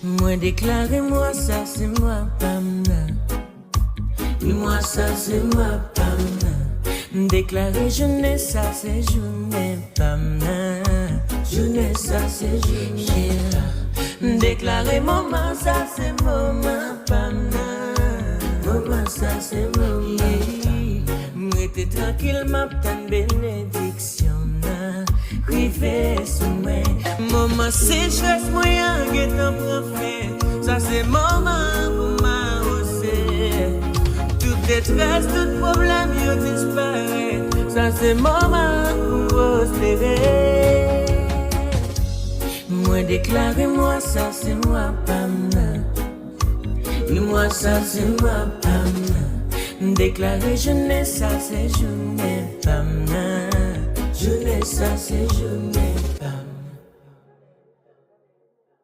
Moi déclaré moi ça c'est moi Pamna. Oui moi ça c'est moi Pamna. Déclaré jeunesse ça c'est journée Pamna. Jeunesse ça c'est journée. Déclaré maman ça c'est maman Pamna. Maman ça c'est maman. Moi t'es tranquille m'obtenne bénédiction. Rive sous moi. Maman c'est stress moi en guetant profite. Ça c'est maman pour ma rosée. Tout détresse, tout problème yo disparaît. Ça c'est maman pour prospérer. Moi déclaré moi ça c'est moi Pamna. Oui moi ça c'est moi Pamna. Déclaré jeunesse ça c'est journée Pamna. Jeunesse ça c'est journée Pamna.